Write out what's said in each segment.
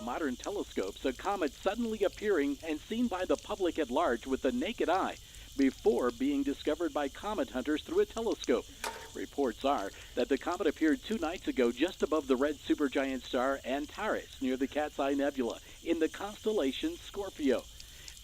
modern telescopes a comet suddenly appearing and seen by the public at large with the naked eye before being discovered by comet hunters through a telescope. Reports are that the comet appeared 2 nights ago just above the red supergiant star Antares near the Cat's Eye Nebula in the constellation Scorpio.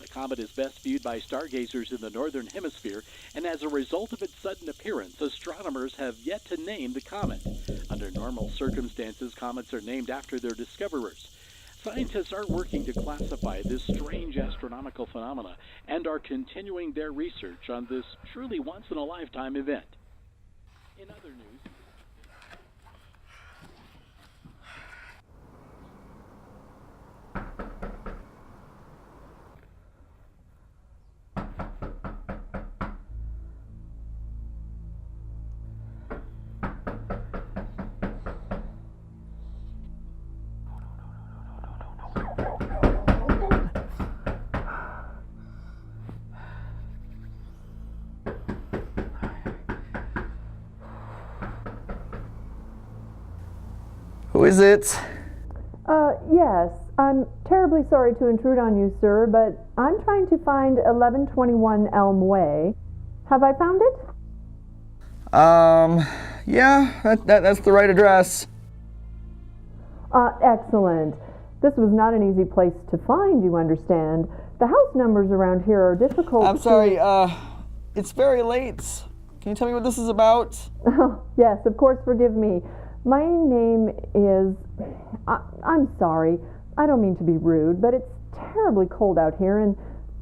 The comet is best viewed by stargazers in the northern hemisphere, and as a result of its sudden appearance, astronomers have yet to name the comet. Under normal circumstances, comets are named after their discoverers. Scientists are working to classify this strange astronomical phenomena and are continuing their research on this truly once-in-a-lifetime event. In other news, Who is it? Yes. I'm terribly sorry to intrude on you, sir, but I'm trying to find 1121 Elm Way. Have I found it? Yeah, that's the right address. Excellent. This was not an easy place to find, you understand. The house numbers around here are difficult. I'm sorry, it's very late. Can you tell me what this is about? Yes, of course, forgive me. My name is... I'm sorry. I don't mean to be rude, but it's terribly cold out here, and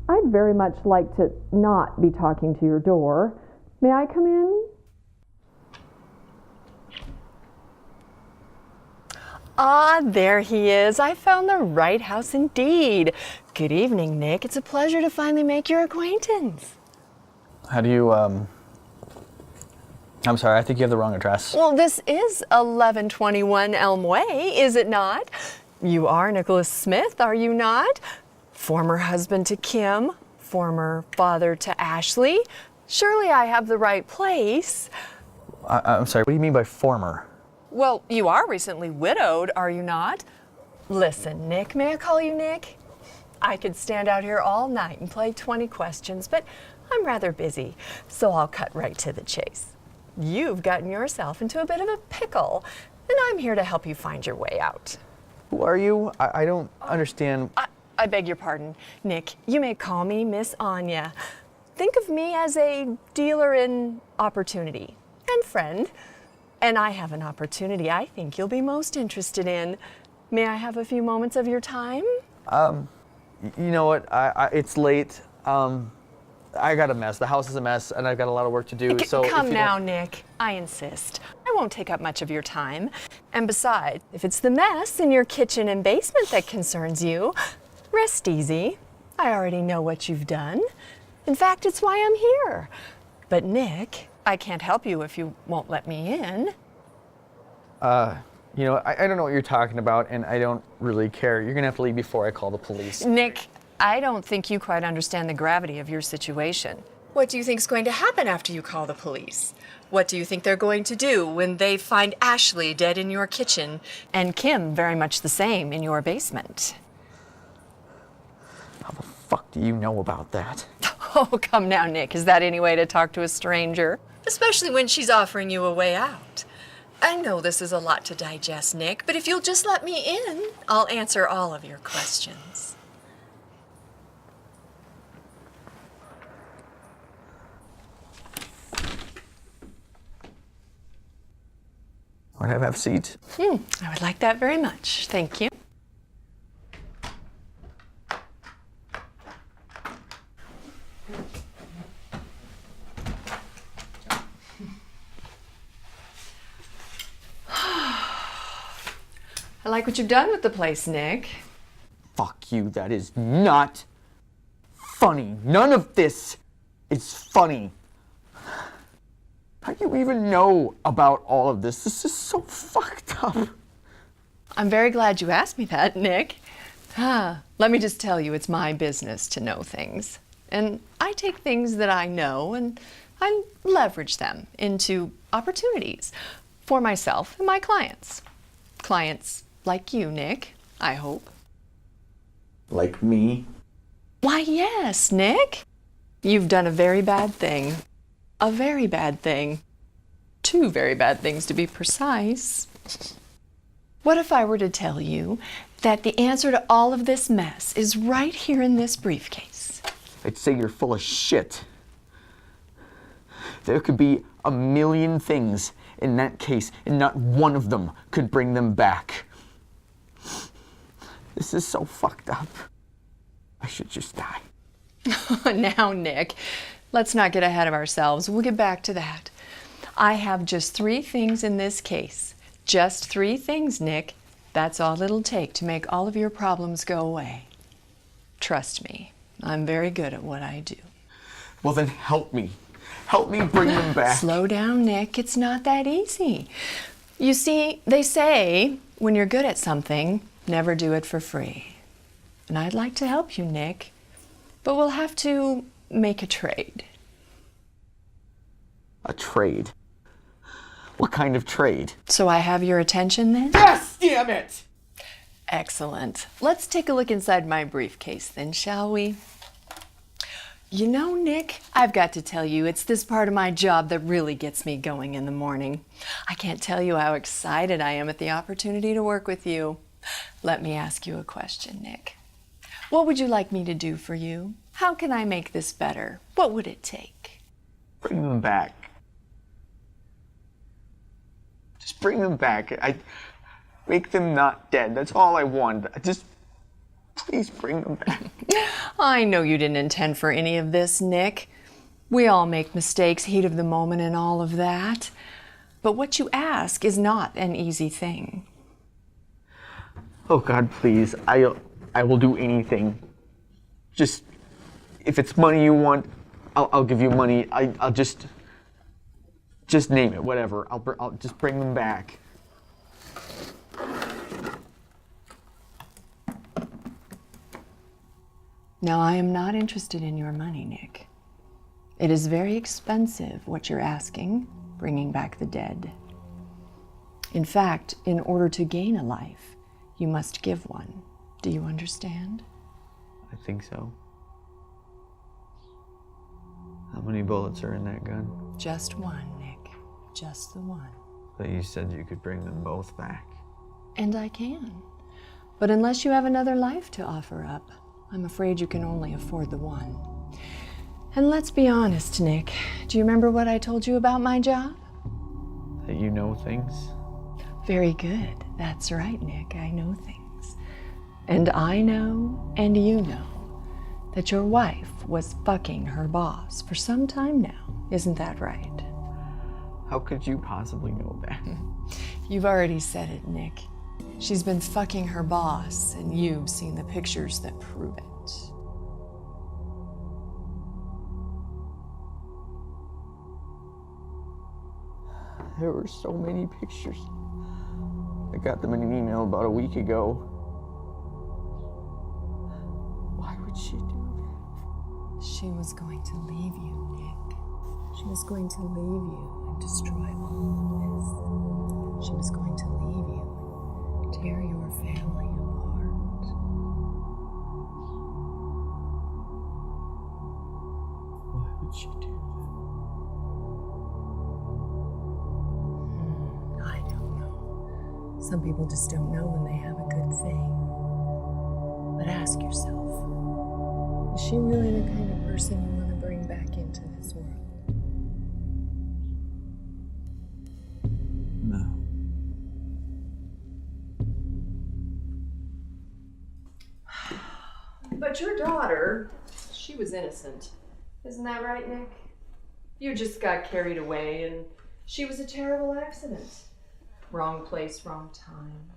I'd very much like to not be talking to your door. May I come in? Ah, there he is. I found the right house indeed. Good evening, Nick. It's a pleasure to finally make your acquaintance. How do you, I'm sorry, I think you have the wrong address. Well, this is 1121 Elm Way, is it not? You are Nicholas Smith, are you not? Former husband to Kim, former father to Ashley. Surely I have the right place. I'm sorry, what do you mean by former? Well, you are recently widowed, are you not? Listen, Nick, may I call you Nick? I could stand out here all night and play 20 questions, but I'm rather busy, so I'll cut right to the chase. You've gotten yourself into a bit of a pickle, and I'm here to help you find your way out. Who are you? I don't understand. I beg your pardon, Nick. You may call me Miss Anya. Think of me as a dealer in opportunity and friend. And I have an opportunity I think you'll be most interested in. May I have a few moments of your time? You know what? It's late. I got a mess. The house is a mess, and I've got a lot of work to do. So come now, Nick. I insist. I won't take up much of your time. And besides, if it's the mess in your kitchen and basement that concerns you, rest easy. I already know what you've done. In fact, it's why I'm here. But Nick, I can't help you if you won't let me in. You know, I don't know what you're talking about, and I don't really care. You're gonna have to leave before I call the police. Nick, I don't think you quite understand the gravity of your situation. What do you think is going to happen after you call the police? What do you think they're going to do when they find Ashley dead in your kitchen and Kim very much the same in your basement? How the fuck do you know about that? Oh, come now, Nick. Is that any way to talk to a stranger? Especially when she's offering you a way out. I know this is a lot to digest, Nick, but if you'll just let me in, I'll answer all of your questions. Want to have a seat? I would like that very much. Thank you. I like what you've done with the place, Nick. Fuck you, that is not funny. None of this is funny. How do you even know about all of this? This is so fucked up. I'm very glad you asked me that, Nick. Let me just tell you, it's my business to know things. And I take things that I know and I leverage them into opportunities for myself and my clients. Clients like you, Nick, I hope. Like me? Why, yes, Nick. You've done a very bad thing. A very bad thing. 2 very bad things, to be precise. What if I were to tell you that the answer to all of this mess is right here in this briefcase? I'd say you're full of shit. There could be a million things in that case, and not one of them could bring them back. This is so fucked up. I should just die. Now, Nick, let's not get ahead of ourselves. We'll get back to that. I have just 3 things in this case. Just 3 things, Nick. That's all it'll take to make all of your problems go away. Trust me, I'm very good at what I do. Well, then help me. Help me bring them back. Slow down, Nick. It's not that easy. You see, they say when you're good at something, never do it for free. And I'd like to help you, Nick, but we'll have to make a trade. A trade? What kind of trade? So I have your attention then? Yes, damn it! Excellent. Let's take a look inside my briefcase then, shall we? You know, Nick, I've got to tell you, it's this part of my job that really gets me going in the morning. I can't tell you how excited I am at the opportunity to work with you. Let me ask you a question, Nick. What would you like me to do for you? How can I make this better? What would it take? Bring them back. Just bring them back. Make them not dead. That's all I want. Just please bring them back. I know you didn't intend for any of this, Nick. We all make mistakes, heat of the moment and all of that. But what you ask is not an easy thing. Oh God, please. I will do anything. Just, if it's money you want, I'll give you money. I'll just name it, whatever. I'll just bring them back. Now, I am not interested in your money, Nick. It is very expensive what you're asking, bringing back the dead. In fact, in order to gain a life, you must give one. Do you understand? I think so. How many bullets are in that gun? Just one, Nick. Just the one. But you said you could bring them both back. And I can. But unless you have another life to offer up, I'm afraid you can only afford the one. And let's be honest, Nick. Do you remember what I told you about my job? That you know things? Very good. That's right, Nick. I know things. And I know, and you know, that your wife was fucking her boss for some time now. Isn't that right? How could you possibly know that? You've already said it, Nick. She's been fucking her boss, and you've seen the pictures that prove it. There were so many pictures. I got them in an email about a week ago. Why would she do that? She was going to leave you, Nick. She was going to leave you and destroy all of this. She was going to leave you and tear your family apart. Why would she do that? I don't know. Some people just don't know when they have a good thing. But ask yourself, is she really the kind of person you want to bring back into this world? No. But your daughter, she was innocent. Isn't that right, Nick? You just got carried away and she was a terrible accident. Wrong place, wrong time.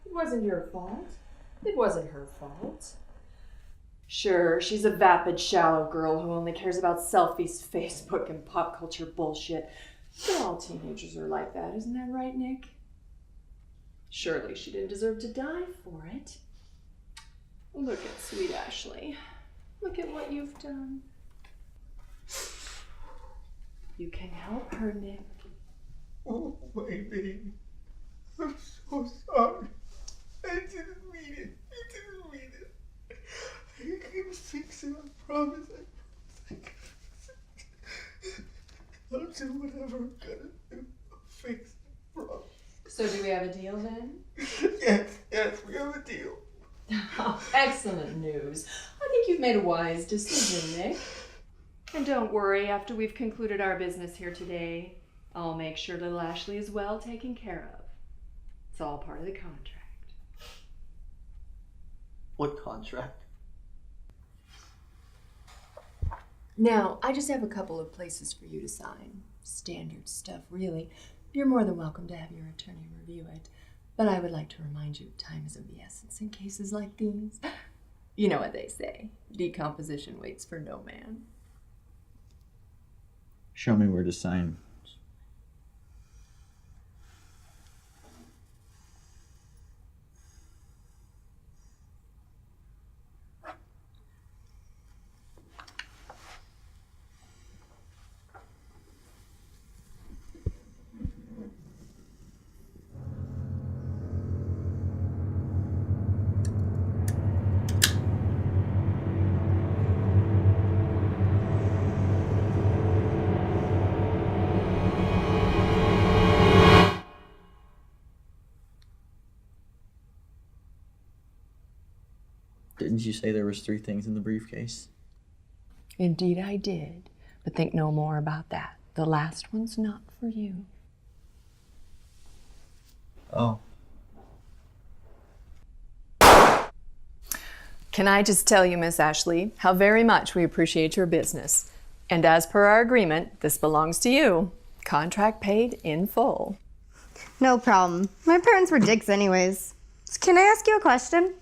It wasn't your fault. It wasn't her fault. Sure, she's a vapid, shallow girl who only cares about selfies, Facebook, and pop culture bullshit. But all teenagers are like that, isn't that right, Nick? Surely she didn't deserve to die for it. Look at sweet Ashley. Look at what you've done. You can help her, Nick. Oh, my baby. I'm so sorry. I didn't mean it. I didn't mean it. excellent news. I think you've made a wise decision, Nick. And don't worry, after we've concluded our business here today, I'll make sure little Ashley is well taken care of. It's all part of the contract. What contract? Now, I just have a couple of places for you to sign. Standard stuff, really. You're more than welcome to have your attorney review it. But I would like to remind you time is of the essence in cases like these. You know what they say. Decomposition waits for no man. Show me where to sign. Didn't you say there was 3 things in the briefcase? Indeed I did. But think no more about that. The last one's not for you. Oh. Can I just tell you, Miss Ashley, how very much we appreciate your business. And as per our agreement, this belongs to you. Contract paid in full. No problem. My parents were dicks anyways. So can I ask you a question?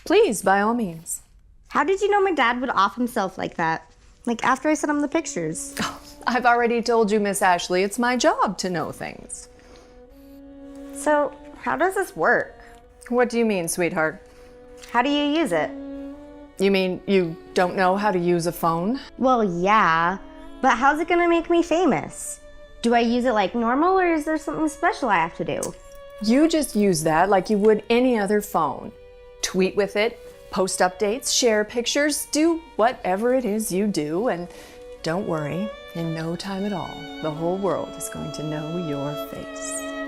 Please, by all means. How did you know my dad would off himself like that? Like after I sent him the pictures. I've already told you, Miss Ashley, it's my job to know things. So how does this work? What do you mean, sweetheart? How do you use it? You mean you don't know how to use a phone? Well, yeah, but how's it gonna make me famous? Do I use it like normal or is there something special I have to do? You just use that like you would any other phone. Tweet with it, post updates, share pictures, do whatever it is you do, and don't worry, in no time at all, the whole world is going to know your face.